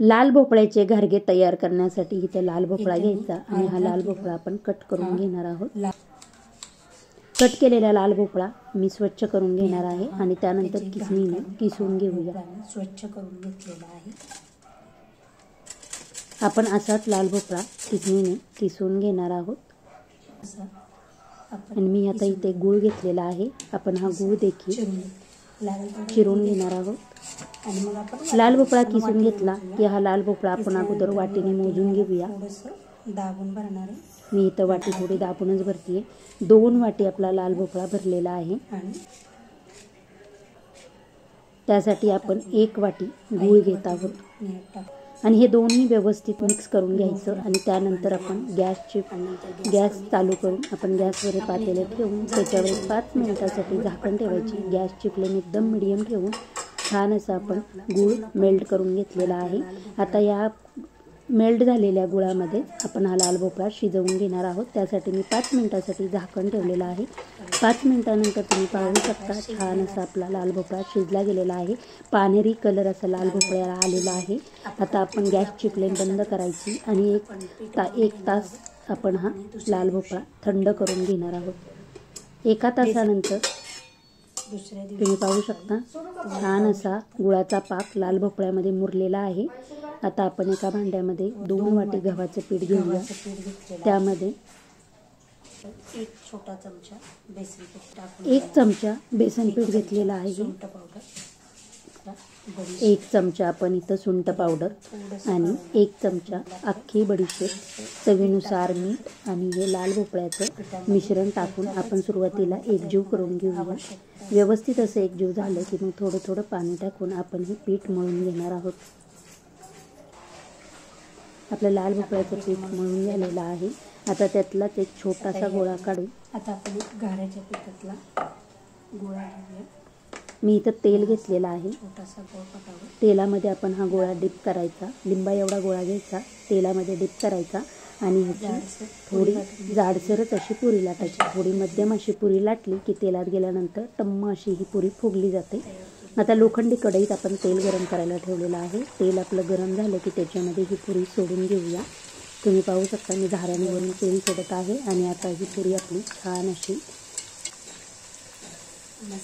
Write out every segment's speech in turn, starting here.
लाल भोपळ्याचे घारगे तयार करण्यासाठी इथे लाल भोपळा घ्यायचा आणि हा लाल भोपळा आपण कट करून घेणार आहोत। कट केलेला लाल भोपळा मी स्वच्छ करून घेणार आहे आणि त्यानंतर किसणीने किसून घेऊया। स्वच्छ करून घेतलेला आहे। आपण असाच लाल भोपळा किसणीने किसून घेणार आहोत। आणि मी आता इथे गूळ घेतलेला आहे, आपण हा गूळ देखील चिरून घेणार आहोत। आणि मग आपण लाल भोपळा किसून घेतला की हा लाल भोपळा आपण अगोदर वाटीने मोजून घेऊया। दाबून भरणार आहे। मी इथं वाटी थोडी दाबूनच भरतीये। 2 वाटी आपला लाल भोपळा भरलेला आहे। त्यासाठी आपण 1 वाटी गूळ घेत आहोत आणि हे दोन्ही व्यवस्थित मिक्स करून घ्यायचं आणि त्यानंतर आपण गॅस चालू करून आपण गॅसवर पातेले ठेवून त्याच्यावर 5 मिनिटासाठी झाकण ठेवायची। गॅसची फ्लेम एकदम मीडियम ठेवून छान असं आपण गूळ मेल्ट करून घेतलेला आहे। आता या मेल्ट झालेल्या गुळामध्ये आपण हा लाल भोपळा शिजवून घेणार आहोत। त्यासाठी मी 5 मिनिटासाठी झाकण ठेवलेलं आहे। 5 मिनिटानंतर तुम्ही पाहू शकता छान असा आपला लाल भोपळा शिजला गेलेला आहे। पानेरी कलर असा लाल भोपळ्याला आलेला आहे। आता आपण गॅसची फ्लेम बंद करायची आणि 1 तास आपण हा लाल भोपळा थंड करून घेणार आहोत। 1 तासानंतर तुम्ही पाहू शकता छान असा गुळाचा पाक लाल भोपळ्यामध्ये मुरलेला आहे। आता आपण एका भांड्यामध्ये 2 वाटी गव्हाचं पीठ घेऊया। त्यामध्ये 1 छोटा चमचा बेसन पीठ टाकून 1 चमचा बेसन पीठ घेतलेला आहे। 1 चमचा आपण इथं सुंठ पावडर आणि 1 चमचा अख्खी बडीशेप, चवीनुसार मीठ आणि हे लाल भोपळ्याचं मिश्रण टाकून आपण सुरुवातीला एकजीव करून घेऊया। व्यवस्थित असं एकजीव झालं की मग थोडं थोडं पाणी टाकून आपण हे पीठ मळून घेणार आहोत। आपलं लाल भोपळ्याचं पीठ मळून झालेलं आहे। आता त्यातलाच एक छोटासा गोळा काढून आता आपण घाऱ्याच्या पिठातला गोळा घेऊया। मी इथं तेल घेतलेलं आहे। छोटासा गोळा टाकावा। तेलामध्ये आपण हा गोळा डिप करायचा। लिंबा एवढा गोळा घ्यायचा, तेलामध्ये डिप करायचा आणि ह्याची थोडी जाडसरच अशी पुरी लाटायची। थोडी मध्यम अशी पुरी लाटली की तेलात गेल्यानंतर टम्म अशी ही पुरी फुगली जाते। आता लोखंडी कढईत आपण तेल गरम करायला ठेवलेलं आहे। तेल आपलं गरम झालं की त्याच्यामध्ये ही पुरी सोडून घेऊया। तुम्ही पाहू शकता मी धाऱ्याने वरून तेल सोडत आहे आणि आता ही पुरी आपली छान अशी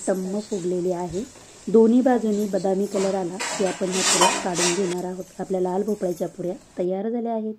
टम्म फुगलेली आहे। दोन्ही बाजूनी बदामी कलर आला की आपण ह्या पुऱ्या काढून घेणार आहोत। आपल्या लाल भोपळ्याच्या पुऱ्या तयार झाल्या आहेत।